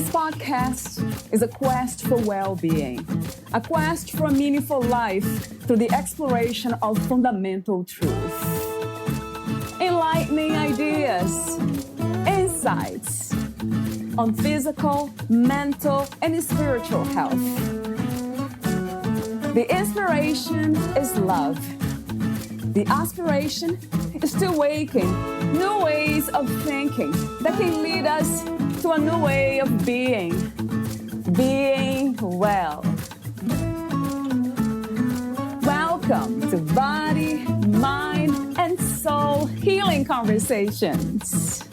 This podcast is a quest for well-being, a quest for a meaningful life through the exploration of fundamental truth. Enlightening ideas, insights on physical, mental, and spiritual health. The inspiration is love. The aspiration is to awaken new ways of thinking that can lead us to a new way of being well. Welcome to Body, Mind, and Soul Healing Conversations.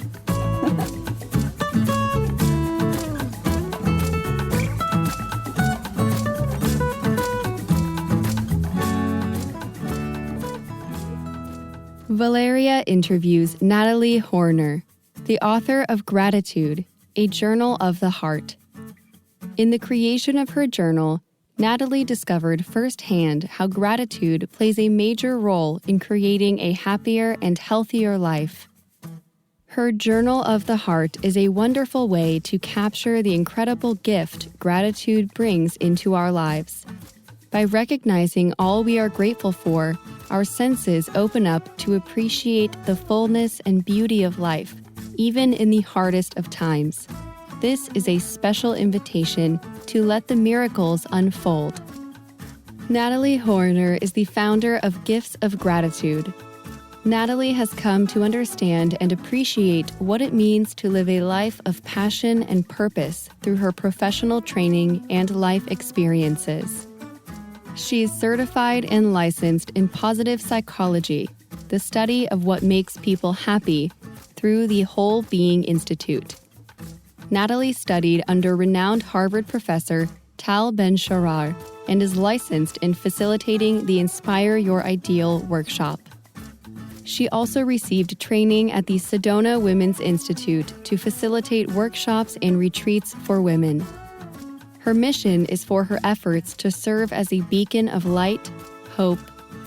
Valeria interviews Natalie Horner, the author of Gratitude, a Journal of the Heart. In the creation of her journal, Natalie discovered firsthand how gratitude plays a major role in creating a happier and healthier life. Her Journal of the Heart is a wonderful way to capture the incredible gift gratitude brings into our lives. By recognizing all we are grateful for, our senses open up to appreciate the fullness and beauty of life, even in the hardest of times. This is a special invitation to let the miracles unfold. Natalie Horner is the founder of Gifts of Gratitude. Natalie has come to understand and appreciate what it means to live a life of passion and purpose through her professional training and life experiences. She is certified and licensed in positive psychology, the study of what makes people happy, through the Whole Being Institute. Natalie studied under renowned Harvard professor Tal Ben-Shahar and is licensed in facilitating the Inspire Your Ideal workshop. She also received training at the Sedona Women's Institute to facilitate workshops and retreats for women. Her mission is for her efforts to serve as a beacon of light, hope,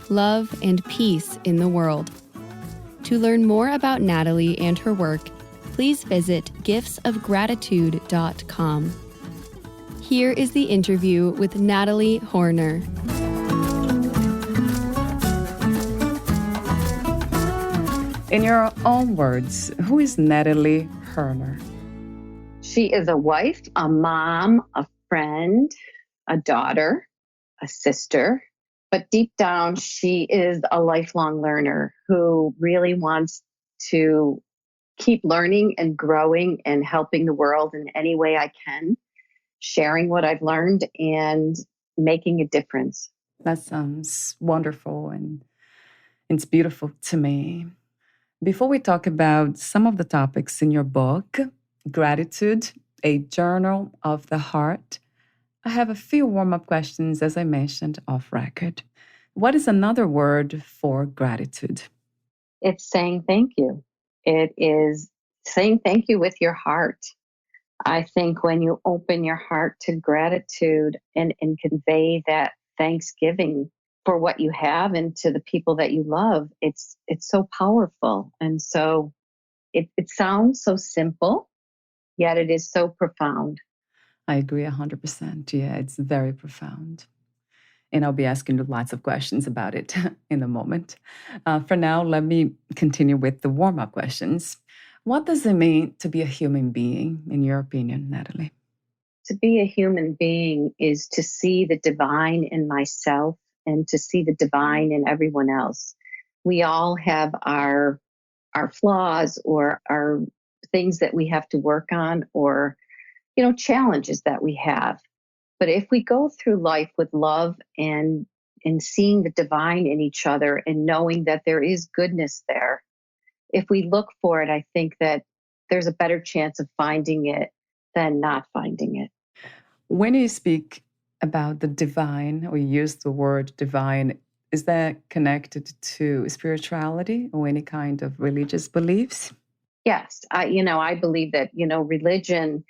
love, and peace in the world. To learn more about Natalie and her work, please visit giftsofgratitude.com. Here is the interview with Natalie Horner. In your own words, who is Natalie Hoerner? She is a wife, a mom, a friend, a daughter, a sister. But deep down, she is a lifelong learner who really wants to keep learning and growing and helping the world in any way I can, sharing what I've learned and making a difference. That sounds wonderful and it's beautiful to me. Before we talk about some of the topics in your book, Gratitude, a Journal of the Heart, I have a few warm-up questions, as I mentioned, off record. What is another word for gratitude? It's saying thank you. It is saying thank you with your heart. I think when you open your heart to gratitude and convey that thanksgiving for what you have and to the people that you love, it's so powerful. And so it sounds so simple, yet it is so profound. I agree 100%. Yeah, it's very profound. And I'll be asking you lots of questions about it in a moment. For now, let me continue with the warm-up questions. What does it mean to be a human being, in your opinion, Natalie? To be a human being is to see the divine in myself and to see the divine in everyone else. We all have our flaws or our things that we have to work on or challenges that we have. But if we go through life with love and seeing the divine in each other and knowing that there is goodness there, if we look for it, I think that there's a better chance of finding it than not finding it. When you speak about the divine, or you use the word divine, is that connected to spirituality or any kind of religious beliefs? Yes. I believe that, religion,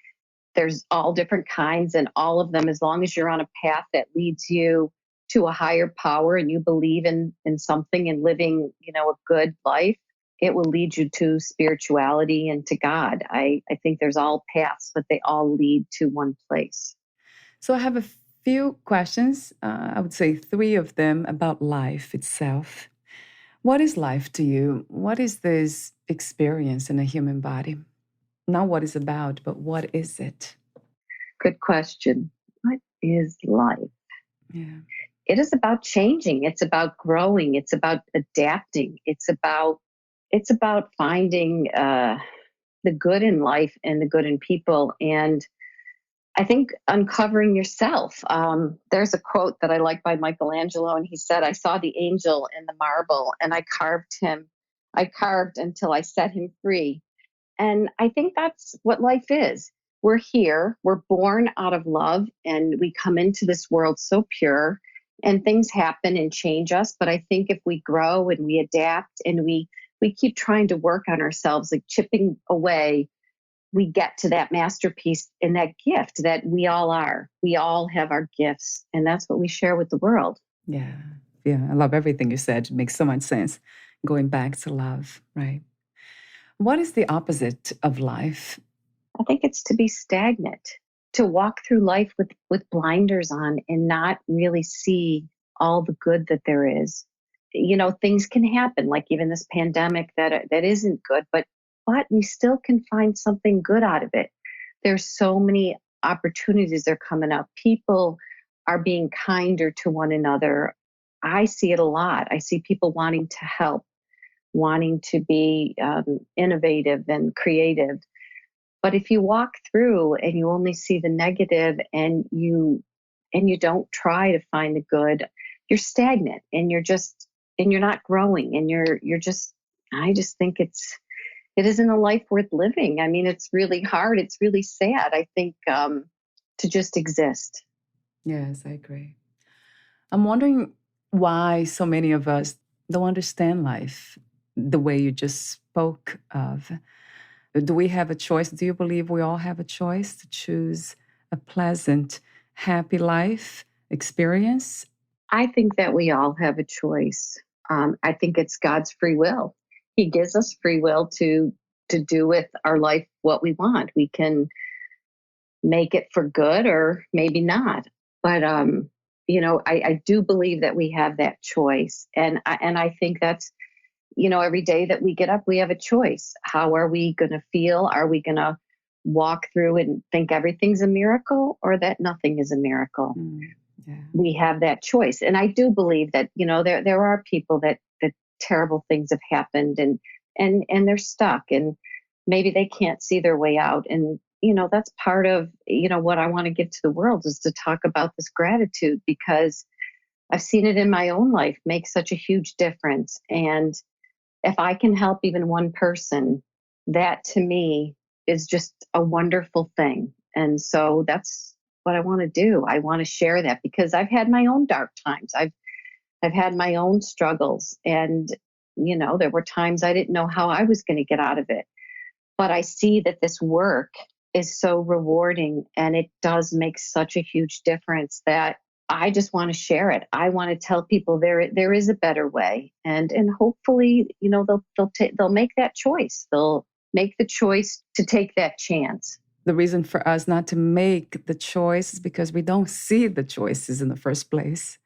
there's all different kinds, and all of them, as long as you're on a path that leads you to a higher power and you believe in something and living, a good life, it will lead you to spirituality and to God. I think there's all paths, but they all lead to one place. So I have a few questions, I would say 3 of them about life itself. What is life to you? What is this experience in a human body? Not what it's about, but what is it? Good question. What is life? Yeah. It is about changing. It's about growing. It's about adapting. It's about finding the good in life and the good in people. And I think uncovering yourself. There's a quote that I like by Michelangelo, and he said, "I saw the angel in the marble, and I carved him. I carved until I set him free." And I think that's what life is. We're here, we're born out of love, and we come into this world so pure, and things happen and change us. But I think if we grow and we adapt and we keep trying to work on ourselves, like chipping away, we get to that masterpiece and that gift that we all are. We all have our gifts, and that's what we share with the world. Yeah. Yeah. I love everything you said. It makes so much sense. Going back to love, right? What is the opposite of life? I think it's to be stagnant, to walk through life with blinders on and not really see all the good that there is. Things can happen, like even this pandemic that isn't good, but we still can find something good out of it. There's so many opportunities that are coming up. People are being kinder to one another. I see it a lot. I see people wanting to help, wanting to be innovative and creative. But if you walk through and you only see the negative and you don't try to find the good, you're stagnant and you're not growing and you're just I just think it isn't a life worth living. I mean, it's really hard. It's really sad, I think, to just exist. Yes, I agree. I'm wondering why so many of us don't understand life the way you just spoke of. Do we have a choice? Do you believe we all have a choice to choose a pleasant, happy life experience? I think that we all have a choice. I think it's God's free will. He gives us free will to do with our life what we want. We can make it for good or maybe not. But I do believe that we have that choice, and I think that's every day that we get up, we have a choice. How are we going to feel? Are we going to walk through and think everything's a miracle or that nothing is a miracle? Yeah. We have that choice. And I do believe that, there are people that terrible things have happened and they're stuck and maybe they can't see their way out. And, that's part of, what I want to give to the world is to talk about this gratitude, because I've seen it in my own life make such a huge difference. And if I can help even one person, that to me is just a wonderful thing. And so that's what I want to do. I want to share that because I've had my own dark times. I've had my own struggles, and there were times I didn't know how I was going to get out of it. But I see that this work is so rewarding and it does make such a huge difference that I just want to share it. I want to tell people there is a better way, and hopefully, they'll make that choice. They'll make the choice to take that chance. The reason for us not to make the choice is because we don't see the choices in the first place.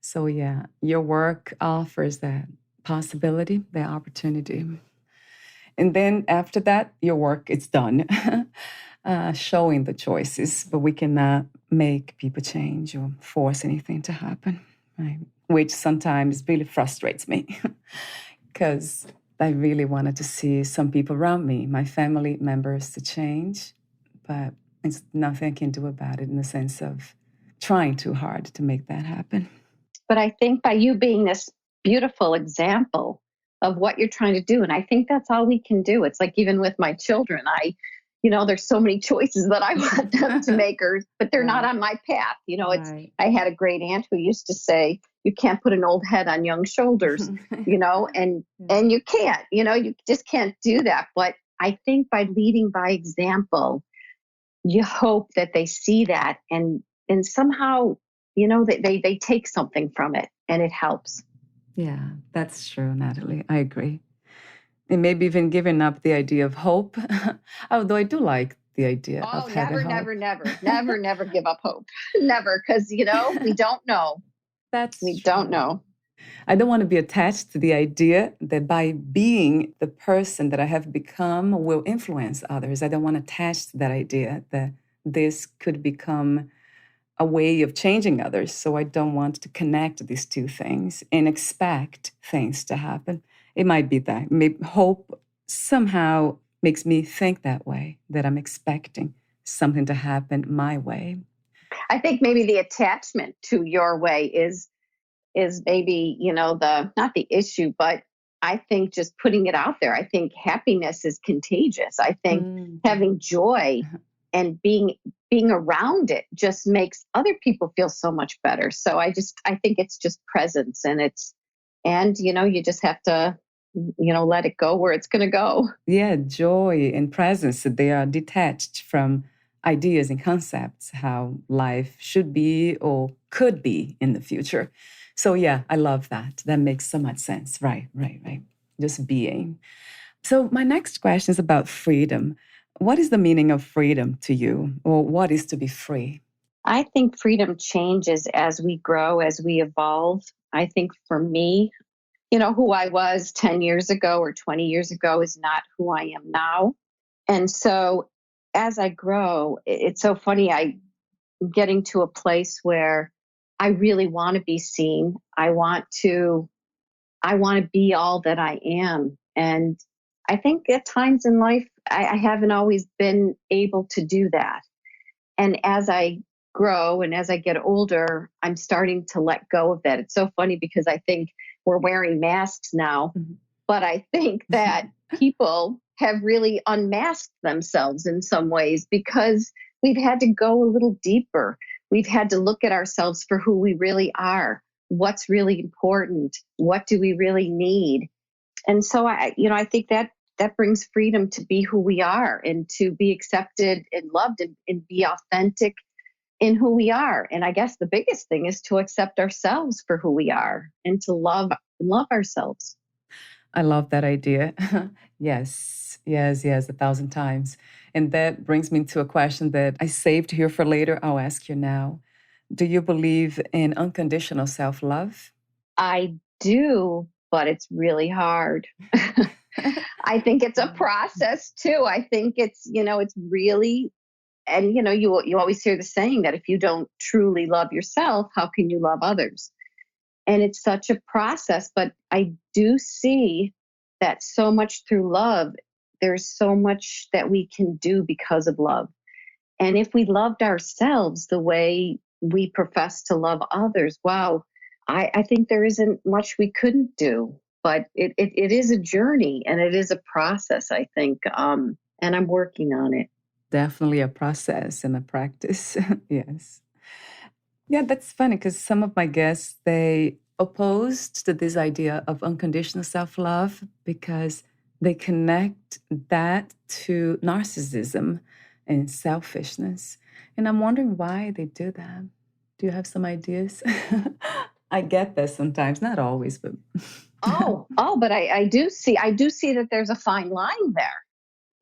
So yeah, your work offers that possibility, that opportunity. And then after that, your work is done, showing the choices, but we cannot make people change or force anything to happen, right? Which sometimes really frustrates me because I really wanted to see some people around me, my family members, to change, but it's nothing I can do about it in the sense of trying too hard to make that happen. But I think by you being this beautiful example of what you're trying to do, and I think that's all we can do. It's like even with my children, there's so many choices that I want them to make, but they're not on my path. Right. I had a great aunt who used to say, you can't put an old head on young shoulders, and you can't, you just can't do that. But I think by leading by example, you hope that they see that and somehow, they take something from it and it helps. Yeah, that's true, Natalie. I agree. And maybe even giving up the idea of hope. Although I do like the idea Oh, of having never, hope. never, never, never, never give up hope. Never. Because, we don't know. That's We don't true. know. I don't want to be attached to the idea that by being the person that I have become will influence others. I don't want to attach to that idea that this could become a way of changing others. So I don't want to connect these two things and expect things to happen. It might be that. Maybe hope somehow makes me think that way, that I'm expecting something to happen my way. I think maybe the attachment to your way is maybe, the not the issue, but I think just putting it out there. I think happiness is contagious. I think having joy and being around it just makes other people feel so much better. So I think it's just presence, and you just have to let it go where it's going to go. Yeah, joy and presence, they are detached from ideas and concepts, how life should be or could be in the future. So yeah, I love that. That makes so much sense. Right. Just being. So my next question is about freedom. What is the meaning of freedom to you? Or what is to be free? I think freedom changes as we grow, as we evolve. I think for me, who I was 10 years ago or 20 years ago is not who I am now. And so as I grow, it's so funny. I'm getting to a place where I really want to be seen. I want to be all that I am. And I think at times in life, I haven't always been able to do that. And as I grow and as I get older, I'm starting to let go of that. It's so funny because I think we're wearing masks now, but I think that people have really unmasked themselves in some ways because we've had to go a little deeper. We've had to look at ourselves for who we really are. What's really important? What do we really need? And so I think that brings freedom to be who we are and to be accepted and loved and be authentic in who we are. And I guess the biggest thing is to accept ourselves for who we are and to love ourselves. I love that idea. Yes, 1,000 times. And that brings me to a question that I saved here for later. I'll ask you now. Do you believe in unconditional self-love? I do, but it's really hard. I think it's a process too. I think it's really, and you always hear the saying that if you don't truly love yourself, how can you love others? And it's such a process, but I do see that so much through love, there's so much that we can do because of love. And if we loved ourselves the way we profess to love others, wow, I think there isn't much we couldn't do. But it is a journey and it is a process, I think. And I'm working on it. Definitely a process and a practice. Yes. Yeah, that's funny because some of my guests, they opposed to this idea of unconditional self-love because they connect that to narcissism and selfishness. And I'm wondering why they do that. Do you have some ideas? I get that sometimes, not always, but But I do see that there's a fine line there.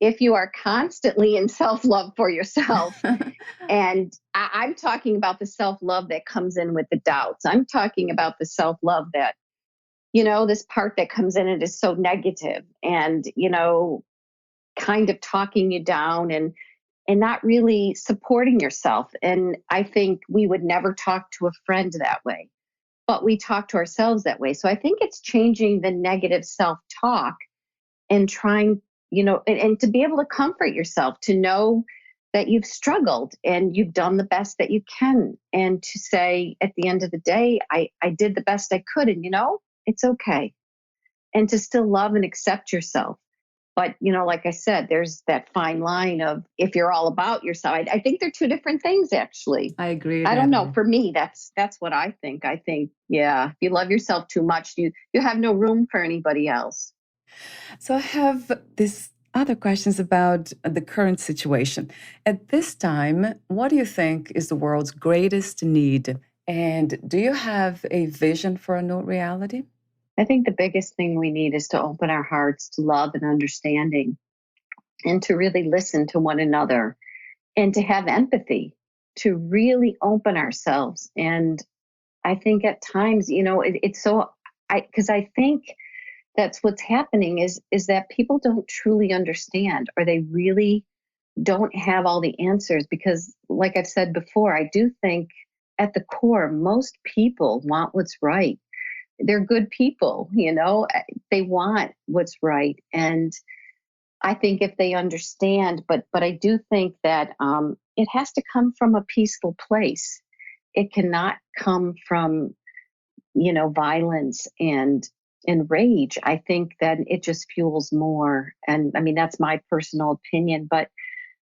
If you are constantly in self-love for yourself, and I'm talking about the self-love that comes in with the doubts. I'm talking about the self-love that, this part that comes in, it is so negative and, kind of talking you down and not really supporting yourself. And I think we would never talk to a friend that way, but we talk to ourselves that way. So I think it's changing the negative self-talk and trying, and to be able to comfort yourself, to know that you've struggled and you've done the best that you can. And to say at the end of the day, I did the best I could. And, it's okay. And to still love and accept yourself. But, like I said, there's that fine line of if you're all about yourself. I think they're two different things, actually. I agree. I don't know. For me, that's what I think. I think, yeah, if you love yourself too much, you have no room for anybody else. So I have this other questions about the current situation. At this time, what do you think is the world's greatest need? And do you have a vision for a new reality? I think the biggest thing we need is to open our hearts to love and understanding and to really listen to one another and to have empathy, to really open ourselves. And I think at times, it's so, because I think that's what's happening is that people don't truly understand, or they really don't have all the answers. Because like I've said before, I do think at the core, most people want what's right. They're good people, they want what's right. And I think if they understand, but I do think that it has to come from a peaceful place. It cannot come from, violence and rage. I think that it just fuels more. And I mean, that's my personal opinion. But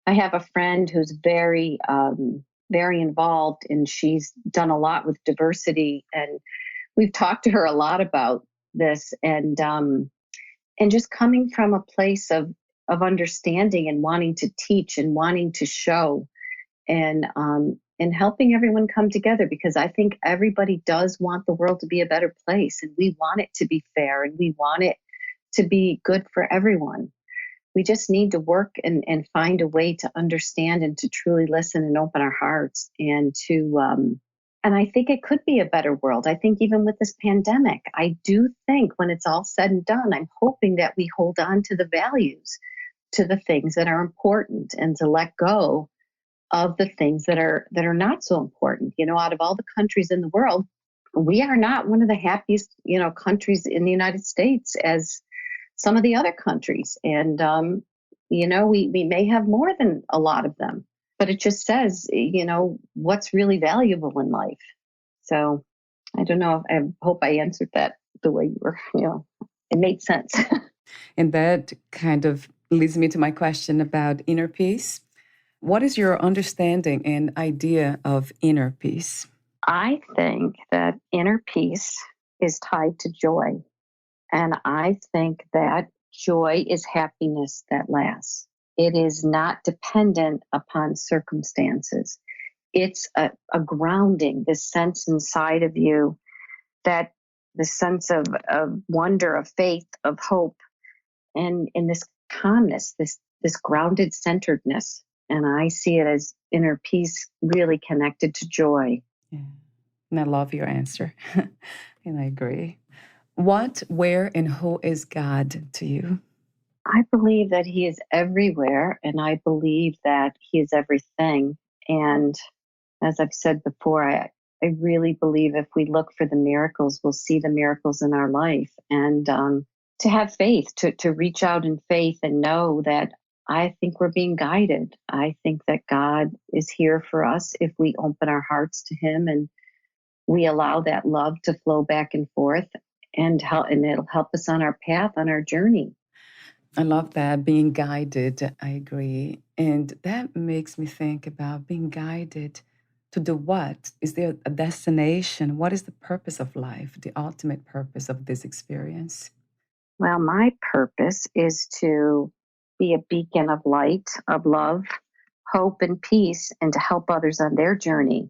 I have a friend who's very, very involved, and she's done a lot with diversity. And we've talked to her a lot about this, and just coming from a place of understanding and wanting to teach and wanting to show, and helping everyone come together, because I think everybody does want the world to be a better place, and we want it to be fair, and we want it to be good for everyone. We just need to work and find a way to understand and to truly listen and open our hearts, and and I think it could be a better world. I think even with this pandemic, I do think when it's all said and done, I'm hoping that we hold on to the values, to the things that are important, and to let go of the things that are not so important. Out of all the countries in the world, we are not one of the happiest, countries in the United States as some of the other countries. And, we may have more than a lot of them, but it just says, what's really valuable in life. So I don't know. I hope I answered that the way you were, it made sense. And that kind of leads me to my question about inner peace. What is your understanding and idea of inner peace? I think that inner peace is tied to joy. And I think that joy is happiness that lasts. It is not dependent upon circumstances. It's a grounding, this sense inside of you, that the sense of wonder, of faith, of hope, and in this calmness, this grounded centeredness. And I see it as inner peace really connected to joy. Yeah. And I love your answer. And I agree. What, where, and who is God to you? I believe that He is everywhere, and I believe that He is everything. And as I've said before, I really believe if we look for the miracles, we'll see the miracles in our life. And to have faith, to reach out in faith and know that I think we're being guided. I think that God is here for us if we open our hearts to Him and we allow that love to flow back and forth, and it'll help us on our path, on our journey. I love that, being guided. I agree. And that makes me think about being guided to do what? Is there a destination? What is the purpose of life, the ultimate purpose of this experience? Well, my purpose is to be a beacon of light, of love, hope, and peace, and to help others on their journey.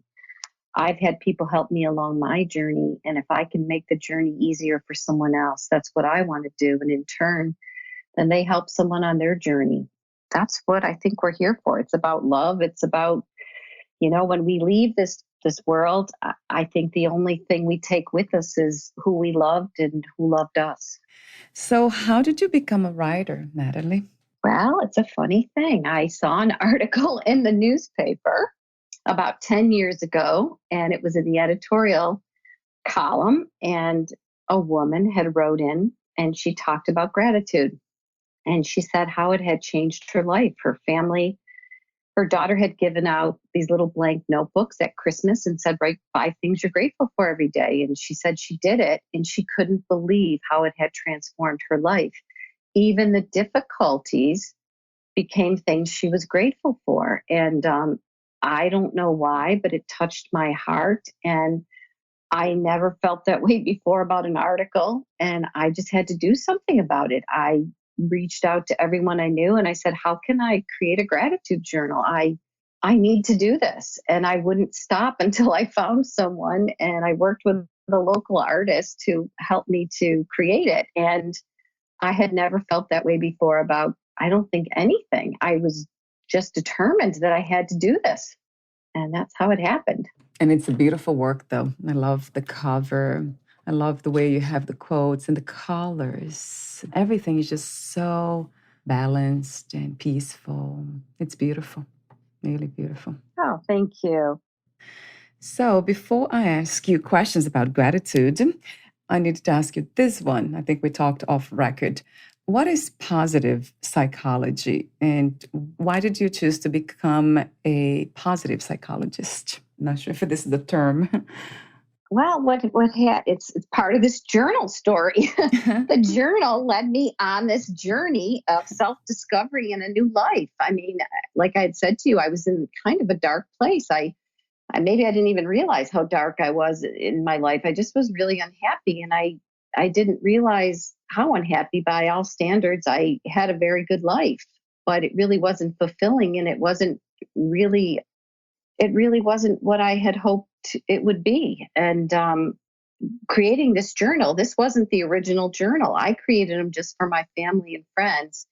I've had people help me along my journey, and if I can make the journey easier for someone else, that's what I want to do. And in turn, then they help someone on their journey. That's what I think we're here for. It's about love. It's about, when we leave this world, I think the only thing we take with us is who we loved and who loved us. So how did you become a writer, Natalie? Well, it's a funny thing. I saw an article in the newspaper about 10 years ago, and it was in the editorial column, and a woman had wrote in, and she talked about gratitude. And she said how it had changed her life, her family. Her daughter had given out these little blank notebooks at Christmas and said, write 5 things you're grateful for every day. And she said she did it, and she couldn't believe how it had transformed her life. Even the difficulties became things she was grateful for. And I don't know why, but it touched my heart. And I never felt that way before about an article. And I just had to do something about it. I reached out to everyone I knew, and I said, how can I create a gratitude journal? I need to do this. And I wouldn't stop until I found someone. And I worked with the local artist who helped me to create it. And I had never felt that way before about, I don't think, anything. I was just determined that I had to do this. And that's how it happened. And it's a beautiful work, though. I love the cover. I love the way you have the quotes and the colors. Everything is just so balanced and peaceful. It's beautiful, really beautiful. Oh, thank you. So, before I ask you questions about gratitude, I needed to ask you this one. I think we talked off record. What is positive psychology, and why did you choose to become a positive psychologist? I'm not sure if this is the term. Well, it's part of this journal story. The journal led me on this journey of self-discovery and a new life. I mean, like I had said to you, I was in kind of a dark place. I maybe I didn't even realize how dark I was in my life. I just was really unhappy, and I didn't realize how unhappy by all standards. I had a very good life, but it really wasn't fulfilling, and it really wasn't what I had hoped it would be. And creating this journal, this wasn't the original journal. I created them just for my family and friends.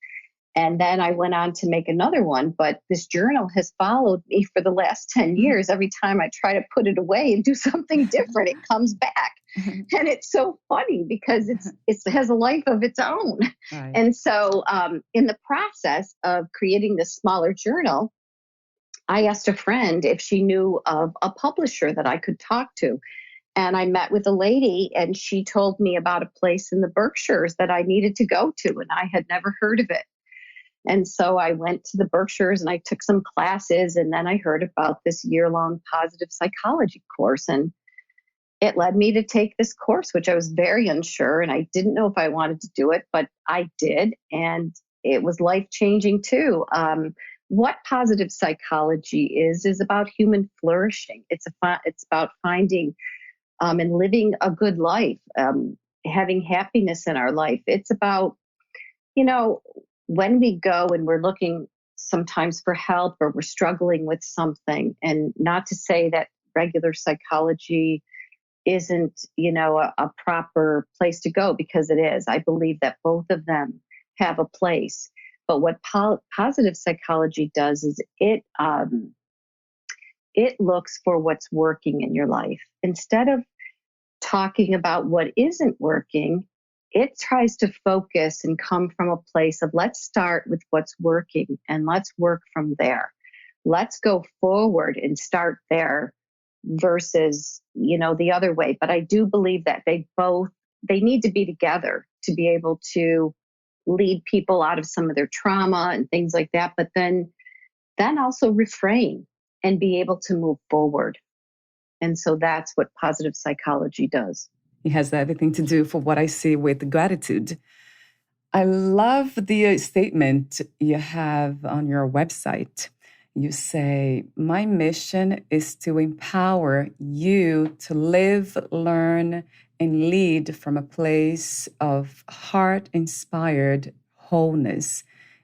And then I went on to make another one. But this journal has followed me for the last 10 years. Every time I try to put it away and do something different, it comes back. And it's so funny because it has a life of its own. Right. And so in the process of creating this smaller journal, I asked a friend if she knew of a publisher that I could talk to. And I met with a lady, and she told me about a place in the Berkshires that I needed to go to, and I had never heard of it. And so I went to the Berkshires and I took some classes, and then I heard about this year-long positive psychology course. And it led me to take this course, which I was very unsure, and I didn't know if I wanted to do it, but I did. And it was life-changing too. What positive psychology is about human flourishing. It's about finding and living a good life, having happiness in our life. It's about, when we go and we're looking sometimes for help or we're struggling with something, and not to say that regular psychology isn't, a proper place to go, because it is. I believe that both of them have a place. But what positive psychology does is it looks for what's working in your life. Instead of talking about what isn't working, it tries to focus and come from a place of, let's start with what's working and let's work from there. Let's go forward and start there versus, the other way. But I do believe that they need to be together to be able to lead people out of some of their trauma and things like that, but then also refrain and be able to move forward. And so that's what positive psychology does. It has everything to do for what I see with gratitude. I love the statement you have on your website. You say, my mission is to empower you to live, learn, and lead from a place of heart-inspired wholeness,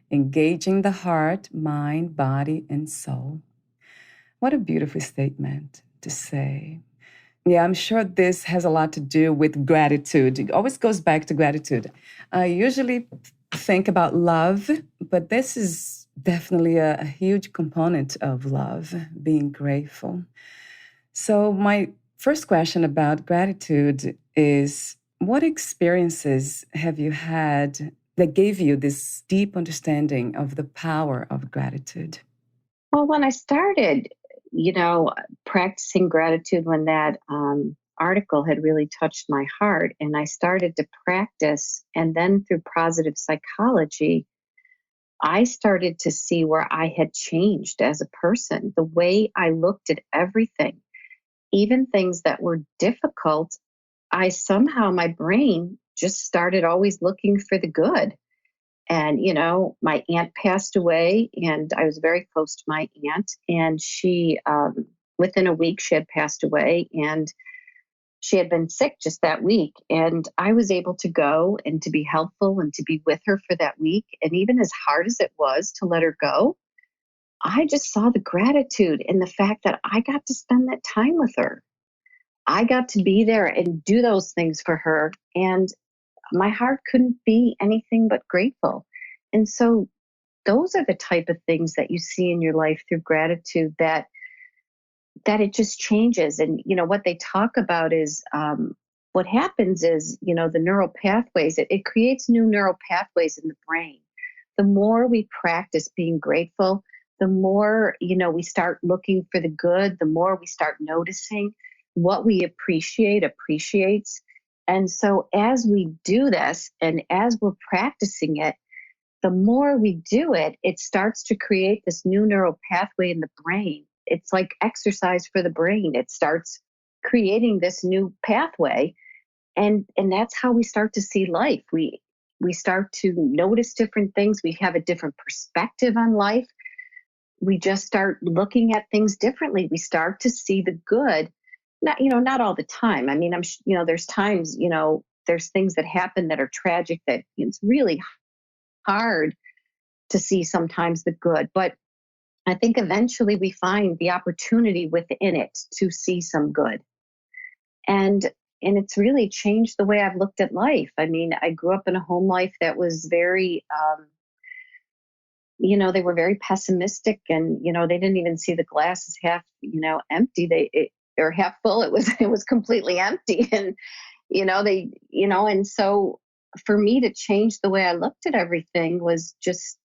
engaging the heart, mind, body, and soul. What a beautiful statement to say. Yeah, I'm sure this has a lot to do with gratitude. It always goes back to gratitude. I usually think about love, but this is definitely a huge component of love, being grateful. So my first question about gratitude is, what experiences have you had that gave you this deep understanding of the power of gratitude? Well, when I started, practicing gratitude, when that article had really touched my heart, and I started to practice, and then through positive psychology, I started to see where I had changed as a person, the way I looked at everything, even things that were difficult. My brain just started always looking for the good. And, my aunt passed away, and I was very close to my aunt. And she, within a week, she had passed away, and she had been sick just that week. And I was able to go and to be helpful and to be with her for that week. And even as hard as it was to let her go, I just saw the gratitude in the fact that I got to spend that time with her. I got to be there and do those things for her. And my heart couldn't be anything but grateful. And so those are the type of things that you see in your life through gratitude, that it just changes. And, what they talk about is, what happens is, the neural pathways, it creates new neural pathways in the brain. The more we practice being grateful, the more, we start looking for the good, the more we start noticing what we appreciate appreciates. And so as we do this and as we're practicing it, the more we do it, it starts to create this new neural pathway in the brain. It's like exercise for the brain. It starts creating this new pathway. And that's how we start to see life. We start to notice different things. We have a different perspective on life. We just start looking at things differently. We start to see the good. Not all the time. I mean, there's times, there's things that happen that are tragic that it's really hard to see sometimes the good. But I think eventually we find the opportunity within it to see some good. And it's really changed the way I've looked at life. I mean, I grew up in a home life that was very, they were very pessimistic, and, they didn't even see the glass as half, empty. Or half full. It was completely empty. And, and so for me to change the way I looked at everything was just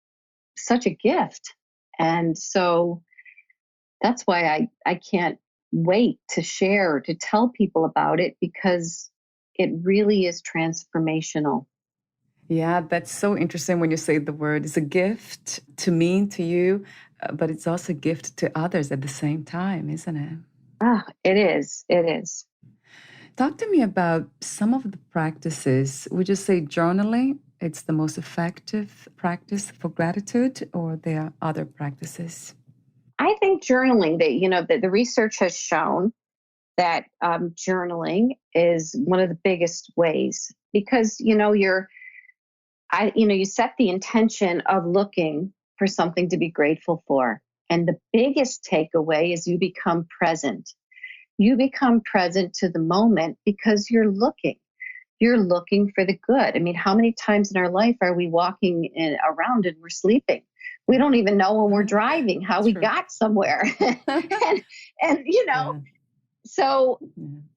such a gift. And so that's why I can't wait to share, to tell people about it, because it really is transformational. Yeah, that's so interesting when you say the word. It's a gift to me, to you, but it's also a gift to others at the same time, isn't it? It is. It is. Talk to me about some of the practices. Would you say journaling, it's the most effective practice for gratitude, or there are other practices? I think journaling, the research has shown that journaling is one of the biggest ways, because, you set the intention of looking for something to be grateful for. And the biggest takeaway is you become present. You become present to the moment because you're looking. You're looking for the good. I mean, how many times in our life are we walking around and we're sleeping? We don't even know when we're driving how we got somewhere. and Yeah. So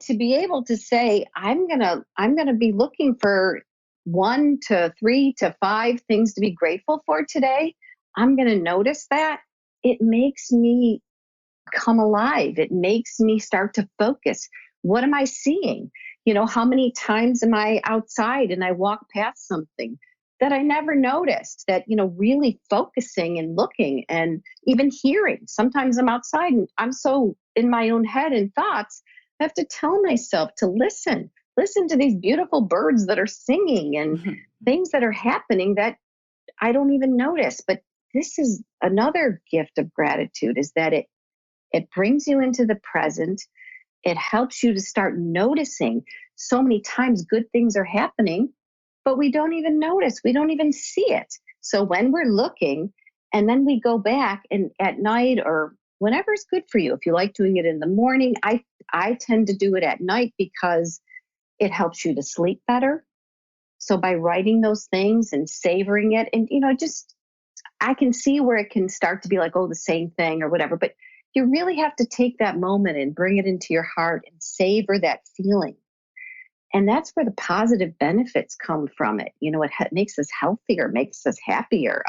to be able to say, I'm gonna be looking for 1 to 3 to 5 things to be grateful for today. I'm gonna notice that. It makes me come alive. It makes me start to focus. What am I seeing? How many times am I outside and I walk past something that I never noticed, that, really focusing and looking and even hearing. Sometimes I'm outside and I'm so in my own head and thoughts, I have to tell myself to listen to these beautiful birds that are singing and things that are happening that I don't even notice. But this is another gift of gratitude, is that it brings you into the present. It helps you to start noticing. So many times good things are happening, but we don't even notice. We don't even see it. So when we're looking and then we go back and at night or whenever is good for you, if you like doing it in the morning, I tend to do it at night because it helps you to sleep better. So by writing those things and savoring it, and, just I can see where it can start to be like, oh, the same thing or whatever. But you really have to take that moment and bring it into your heart and savor that feeling. And that's where the positive benefits come from it. It makes us healthier, makes us happier.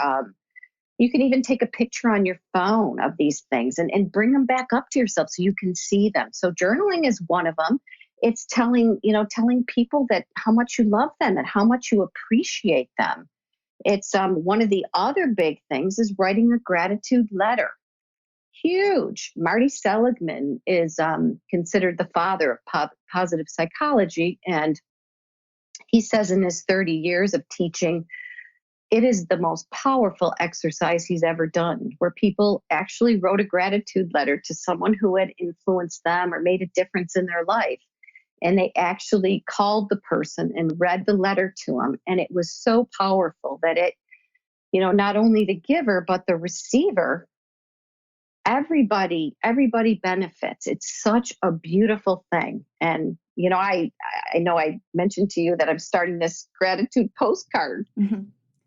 You can even take a picture on your phone of these things and bring them back up to yourself so you can see them. So journaling is one of them. It's telling people that how much you love them and how much you appreciate them. It's one of the other big things is writing a gratitude letter. Huge. Marty Seligman is considered the father of positive psychology. And he says in his 30 years of teaching, it is the most powerful exercise he's ever done, where people actually wrote a gratitude letter to someone who had influenced them or made a difference in their life. And they actually called the person and read the letter to him. And it was so powerful that it, not only the giver, but the receiver everybody benefits. It's such a beautiful thing. And, I know I mentioned to you that I'm starting this gratitude postcard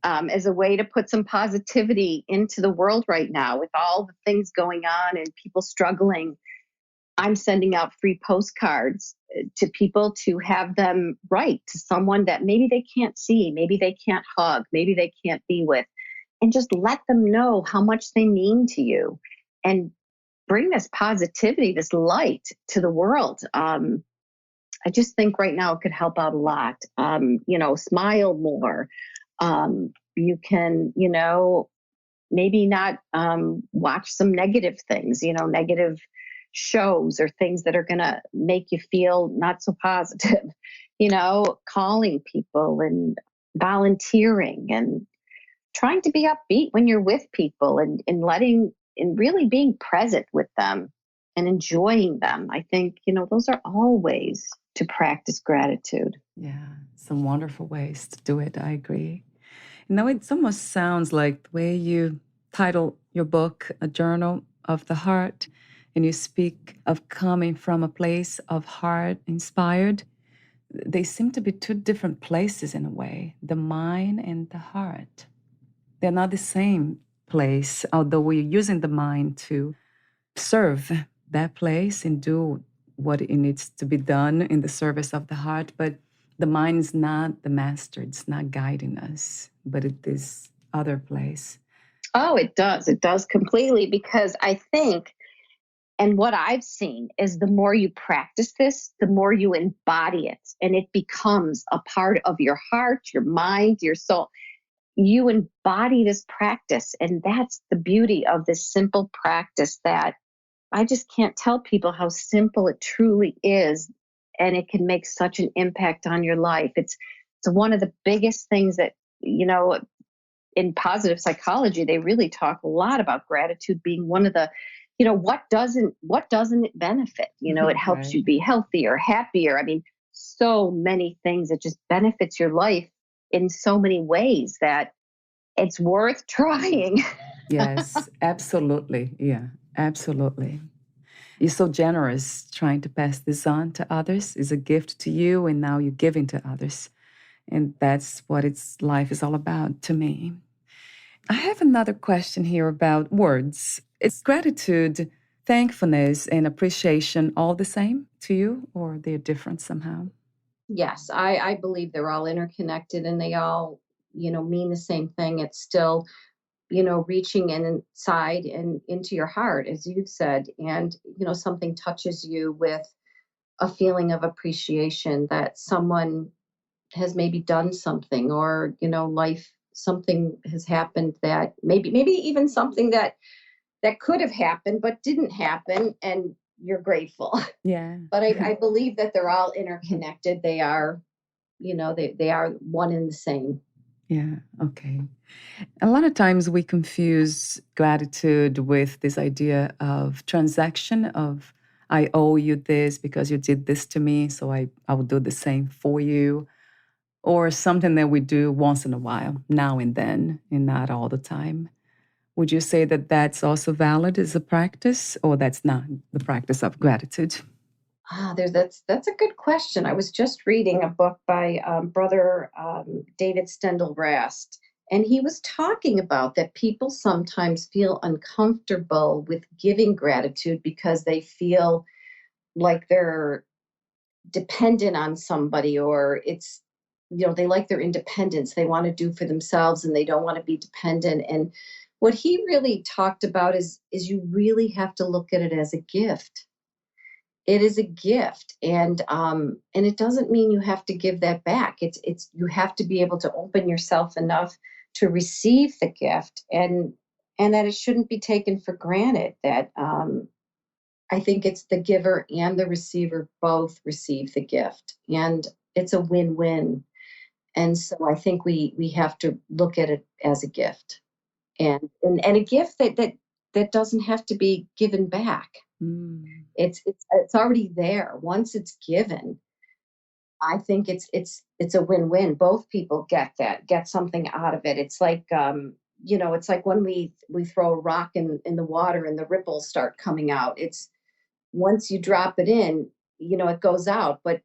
as a way to put some positivity into the world right now with all the things going on and people struggling. I'm sending out free postcards to people to have them write to someone that maybe they can't see, maybe they can't hug, maybe they can't be with, and just let them know how much they mean to you and bring this positivity, this light to the world. I just think right now it could help out a lot. Smile more. You can, maybe not watch some negative things, negative shows or things that are going to make you feel not so positive, calling people and volunteering and trying to be upbeat when you're with people and really being present with them and enjoying them. I think, those are all ways to practice gratitude. Yeah, some wonderful ways to do it. I agree. It almost sounds like the way you title your book, A Journal of the Heart, and you speak of coming from a place of heart inspired. They seem to be two different places in a way, the mind and the heart. They're not the same place, although we're using the mind to serve that place and do what it needs to be done in the service of the heart. But the mind is not the master. It's not guiding us, but it is other place. Oh, it does. It does completely, because I think, and what I've seen is the more you practice this, the more you embody it, and it becomes a part of your heart, your mind, your soul. You embody this practice, and that's the beauty of this simple practice that I just can't tell people how simple it truly is, and it can make such an impact on your life. It's one of the biggest things that, in positive psychology, they really talk a lot about gratitude being one of the, what doesn't it benefit? It helps Right. you be healthier, happier. I mean, so many things. It just benefits your life in so many ways that it's worth trying. Yes, absolutely. Yeah, absolutely. You're so generous trying to pass this on to others. It's a gift to you, and now you're giving to others. And that's what life is all about to me. I have another question here about words. Is gratitude, thankfulness, and appreciation all the same to you, or they're different somehow? Yes, I believe they're all interconnected and they all, mean the same thing. It's still, reaching inside and into your heart, as you said, and, something touches you with a feeling of appreciation that someone has maybe done something, or, life, something has happened that maybe even something that could have happened but didn't happen, and you're grateful. Yeah. But I believe that they're all interconnected. They are, they are one and the same. Yeah. Okay. A lot of times we confuse gratitude with this idea of transaction of I owe you this because you did this to me, so I will do the same for you. Or something that we do once in a while, now and then, and not all the time. Would you say that that's also valid as a practice, or that's not the practice of gratitude? That's a good question. I was just reading a book by brother David Stendal Rast, and he was talking about that people sometimes feel uncomfortable with giving gratitude because they feel like they're dependent on somebody, or it's, they like their independence. They want to do for themselves and they don't want to be dependent. And what he really talked about is you really have to look at it as a gift. It is a gift, and it doesn't mean you have to give that back. It's you have to be able to open yourself enough to receive the gift, and that it shouldn't be taken for granted. That I think it's the giver and the receiver both receive the gift, and it's a win-win. And so I think we have to look at it as a gift, and a gift that doesn't have to be given back. Mm. It's already there. Once it's given, I think it's a win-win. Both people get something out of it. It's like it's like when we throw a rock in the water and the ripples start coming out. It's once you drop it in, it goes out, but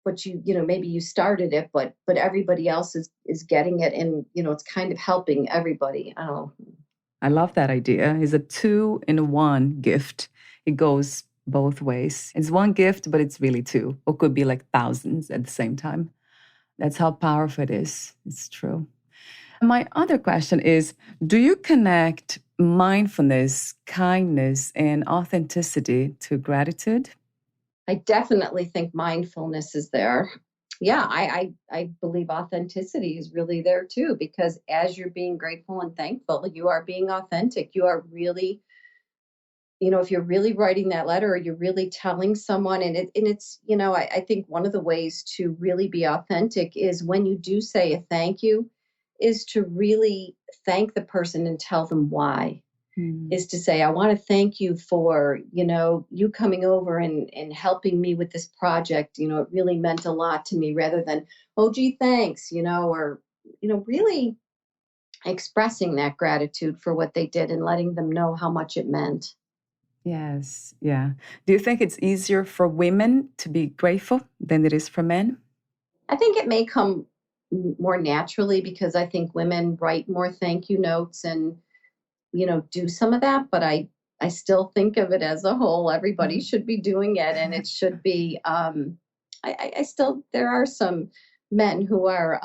maybe you started it, but everybody else is getting it, and it's kind of helping everybody. Oh, I love that idea. It's a 2-in-1 gift. It goes both ways. It's one gift, but it's really two, or could be like thousands at the same time. That's how powerful it is. It's true. My other question is, do you connect mindfulness, kindness, and authenticity to gratitude? I definitely think mindfulness is there. Yeah, I believe authenticity is really there too, because as you're being grateful and thankful, you are being authentic. You are really, if you're really writing that letter, or you're really telling someone, and it's, I think one of the ways to really be authentic is when you do say a thank you, is to really thank the person and tell them why. Is to say, I want to thank you for, you coming over and helping me with this project. It really meant a lot to me, rather than, oh, gee, thanks, or, really expressing that gratitude for what they did and letting them know how much it meant. Yes, yeah. Do you think it's easier for women to be grateful than it is for men? I think it may come more naturally, because I think women write more thank you notes and, do some of that, but I still think of it as a whole. Everybody Mhm. should be doing it, and it should be. I still, there are some men who are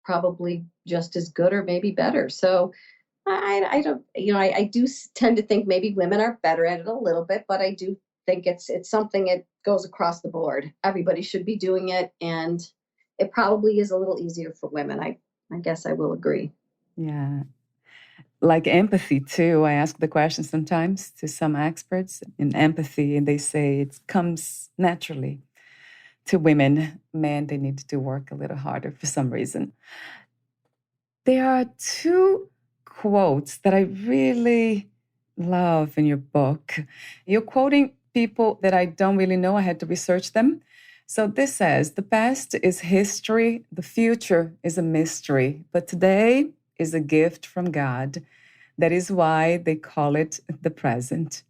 probably just as good or maybe better. So I don't, I do tend to think maybe women are better at it a little bit, but I do think it's something, it goes across the board. Everybody should be doing it, and it probably is a little easier for women. I guess I will agree. Yeah. Like empathy, too. I ask the question sometimes to some experts in empathy, and they say it comes naturally to women. Men, they need to work a little harder for some reason. There are two quotes that I really love in your book. You're quoting people that I don't really know. I had to research them. So this says, the past is history, the future is a mystery, but today is a gift from God. That is why they call it the present,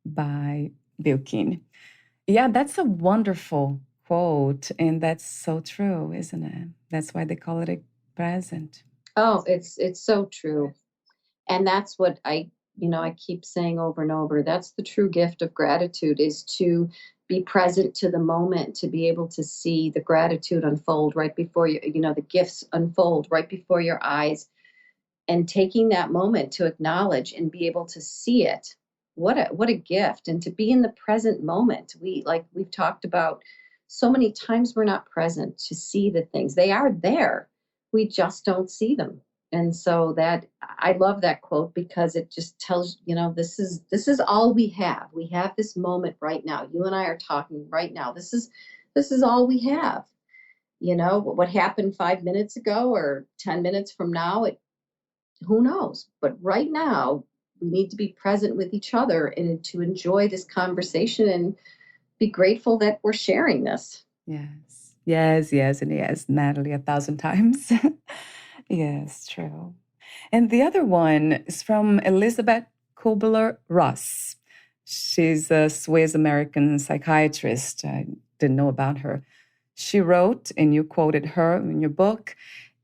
by Bilkin. Yeah, that's a wonderful quote. And that's so true, isn't it? That's why they call it a present. Oh, it's so true. And that's what I keep saying over and over. That's the true gift of gratitude, is to be present to the moment, to be able to see the gratitude unfold right before you, the gifts unfold right before your eyes, and taking that moment to acknowledge and be able to see it. What a gift. And to be in the present moment. We've talked about, so many times we're not present to see the things. They are there. We just don't see them. And so that, I love that quote, because it just tells, this is all we have. We have this moment right now. You and I are talking right now. This is all we have. What happened 5 minutes ago or 10 minutes from now, who knows? But right now, we need to be present with each other and to enjoy this conversation and be grateful that we're sharing this. Yes, yes, yes, and yes, Natalie, 1,000 times. Yes, true. And the other one is from Elizabeth Kubler-Ross. She's a Swiss American psychiatrist. I didn't know about her. She wrote, and you quoted her in your book,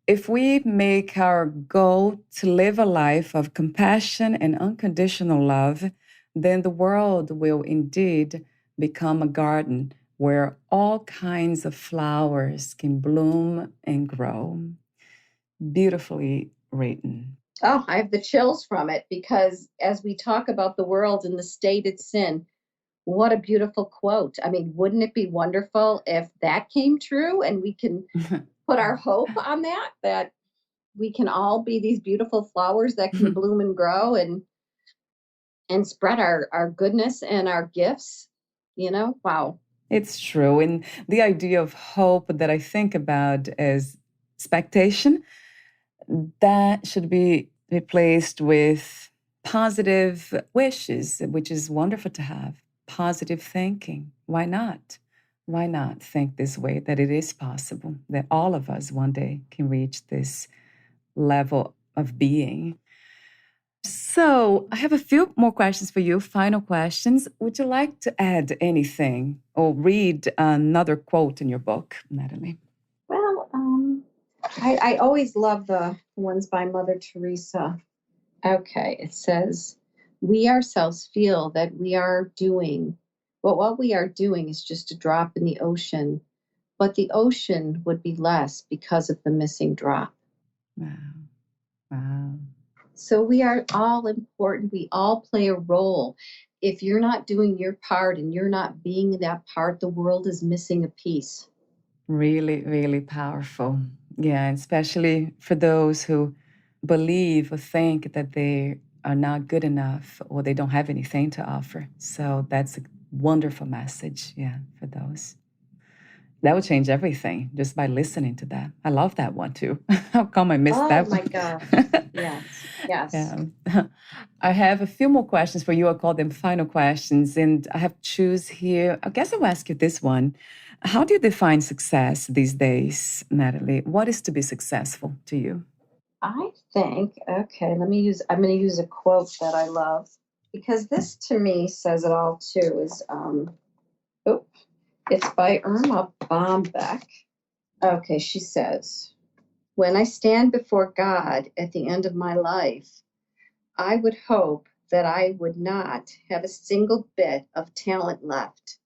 if we make our goal to live a life of compassion and unconditional love, then the world will indeed become a garden where all kinds of flowers can bloom and grow. Beautifully written. Oh, I have the chills from it, because as we talk about the world and the state it's in, what a beautiful quote. I mean, wouldn't it be wonderful if that came true, and we can put our hope on that we can all be these beautiful flowers that can bloom and grow and spread our goodness and our gifts, wow. It's true. And the idea of hope that I think about as expectation, that should be replaced with positive wishes, which is wonderful to have. Positive thinking. Why not? Why not think this way, that it is possible, that all of us one day can reach this level of being. So I have a few more questions for you, final questions. Would you like to add anything or read another quote in your book, Natalie? Well, I always love the ones by Mother Teresa. Okay, it says, we ourselves feel that we are doing, but what we are doing is just a drop in the ocean, but the ocean would be less because of the missing drop. Wow. Wow. So we are all important. We all play a role. If you're not doing your part and you're not being that part, the world is missing a piece. Really, really powerful. Yeah, and especially for those who believe or think that they are not good enough or they don't have anything to offer. So that's a wonderful message, yeah, for those. That would change everything just by listening to that. I love that one too. How come I missed that Oh my one? gosh. Yes. Yes. Yeah. I have a few more questions for you. I'll call them final questions. And I have to choose here. I guess I'll ask you this one. How do you define success these days, Natalie? What is to be successful to you? I think, okay, I'm going to use a quote that I love because this to me says it all too is, oh, it's by Irma Bombeck. Okay, she says, when I stand before God at the end of my life, I would hope that I would not have a single bit of talent left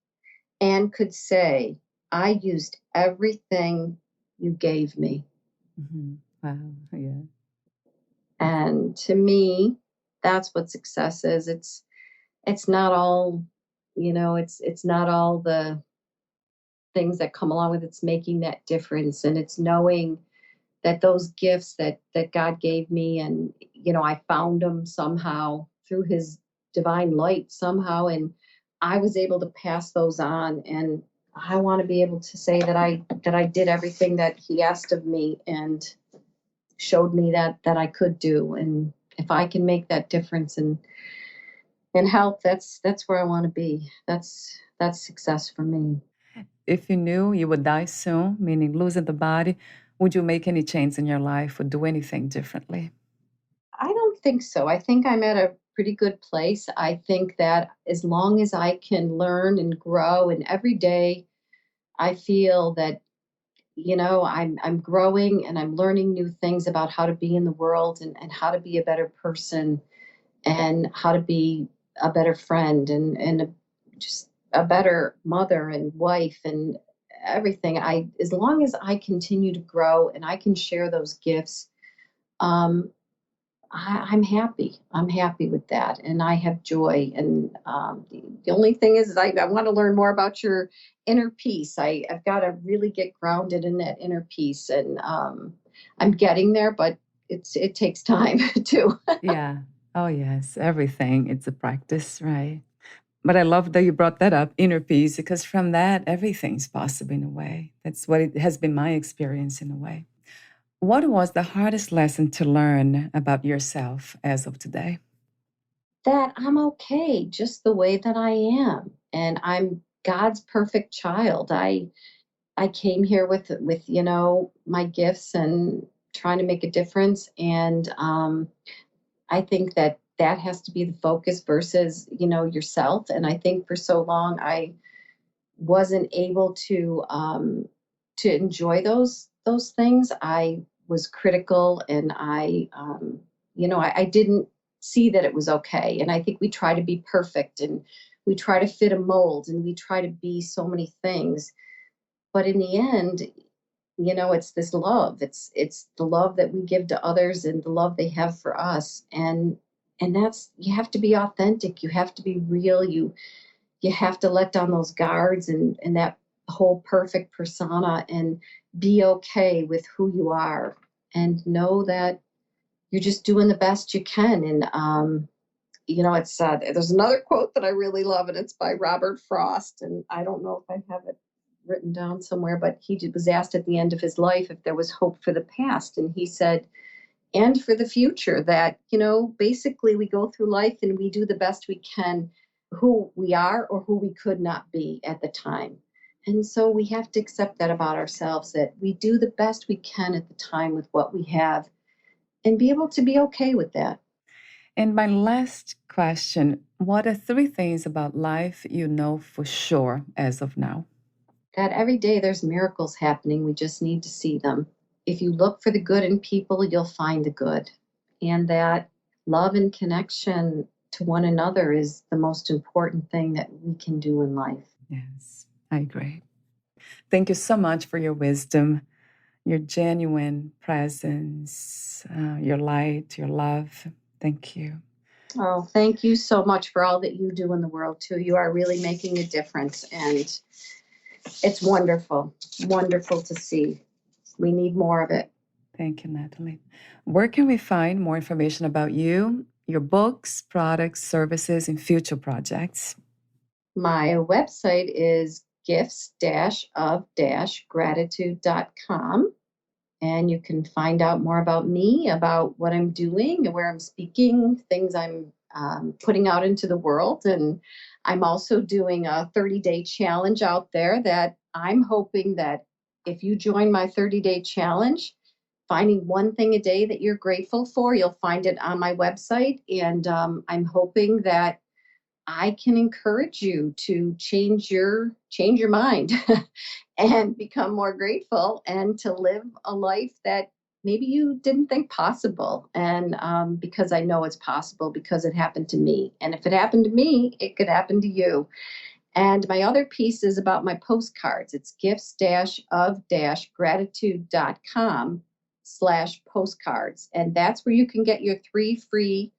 and could say, I used everything you gave me. Mhm. Wow. Yeah. And to me, that's what success is. It's not all, it's not all the things that come along with it's making that difference. And it's knowing that those gifts that God gave me and I found them somehow through his divine light somehow and I was able to pass those on and I want to be able to say that I did everything that he asked of me and showed me that I could do and if I can make that difference and help that's where I want to be. That's success for me. If you knew you would die soon, meaning losing the body, would you make any change in your life or do anything differently? I don't think so. I think I'm at a pretty good place. I think that as long as I can learn and grow, and every day I feel that I'm growing and I'm learning new things about how to be in the world and how to be a better person and how to be a better friend just a better mother and wife and everything. I as long as I continue to grow and I can share those gifts. Um, I'm happy. I'm happy with that, and I have joy. And the only thing is, I want to learn more about your inner peace. I've got to really get grounded in that inner peace, and I'm getting there, but it takes time too. Yeah. Oh, yes. Everything. It's a practice, right? But I love that you brought that up, inner peace, because from that, everything's possible in a way. That's what it has been my experience in a way. What was the hardest lesson to learn about yourself as of today? That I'm okay just the way that I am, and I'm God's perfect child. I came here with my gifts and trying to make a difference, and I think that has to be the focus versus, yourself. And I think for so long I wasn't able to enjoy those things. I was critical and I didn't see that it was okay. And I think we try to be perfect and we try to fit a mold and we try to be so many things. But in the end, it's this love. It's the love that we give to others and the love they have for us. And that's you have to be authentic. You have to be real. You have to let down those guards and that whole perfect persona and be okay with who you are and know that you're just doing the best you can. And it's there's another quote that I really love, and it's by Robert Frost. And I don't know if I have it written down somewhere, but was asked at the end of his life if there was hope for the past, and he said, "And for the future." That basically we go through life and we do the best we can, who we are or who we could not be at the time. And so we have to accept that about ourselves, that we do the best we can at the time with what we have be able to be okay with that. And my last question, what are 3 things about life you know for sure as of now? That every day there's miracles happening. We just need to see them. If you look for the good in people, you'll find the good. And that love and connection to one another is the most important thing that we can do in life. Yes, I agree. Thank you so much for your wisdom, your genuine presence, your light, your love. Thank you. Oh, thank you so much for all that you do in the world, too. You are really making a difference, and it's wonderful, wonderful to see. We need more of it. Thank you, Natalie. Where can we find more information about you, your books, products, services, and future projects? My website is gifts-of-gratitude.com. And you can find out more about me, about what I'm doing, and where I'm speaking, things I'm putting out into the world. And I'm also doing a 30-day challenge out there that I'm hoping that if you join my 30-day challenge, finding one thing a day that you're grateful for, you'll find it on my website. And I'm hoping that I can encourage you to change your mind and become more grateful and to live a life that maybe you didn't think possible. And because I know it's possible because it happened to me. And if it happened to me, it could happen to you. And my other piece is about my postcards. It's gifts-of-gratitude.com/postcards. And that's where you can get your 3 free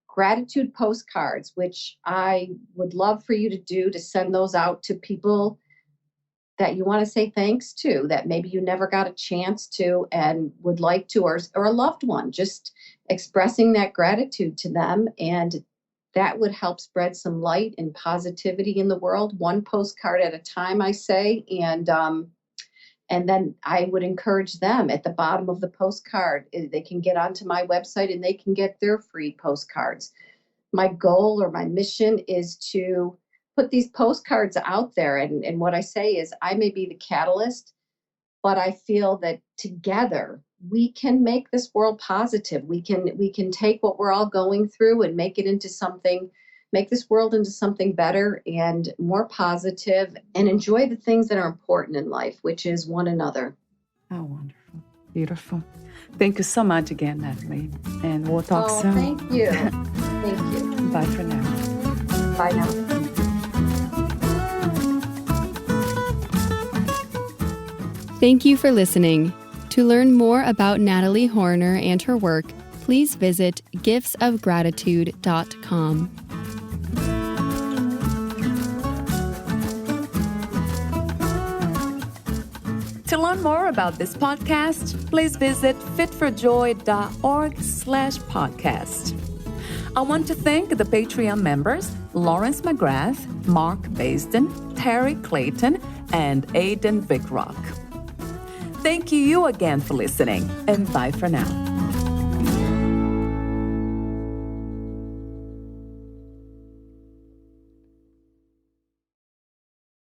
gratitude postcards, which I would love for you to do, to send those out to people that you want to say thanks to, that maybe you never got a chance to and would like to, or a loved one, just expressing that gratitude to them. And that would help spread some light and positivity in the world, one postcard at a time, I say. And then I would encourage them at the bottom of the postcard, they can get onto my website and they can get their free postcards. My goal or my mission is to put these postcards out there. And what I say is I may be the catalyst, but I feel that together we can make this world positive. We can take what we're all going through and make this world into something better and more positive, and enjoy the things that are important in life, which is one another. Oh, wonderful. Beautiful. Thank you so much again, Natalie. And we'll talk soon. Thank you. Thank you. Bye for now. Bye now. Thank you for listening. To learn more about Natalie Horner and her work, please visit giftsofgratitude.com. To learn more about this podcast, please visit fitforjoy.org/podcast. I want to thank the Patreon members, Lawrence McGrath, Mark Basden, Terry Clayton, and Aidan Vickrock. Thank you again for listening, and bye for now.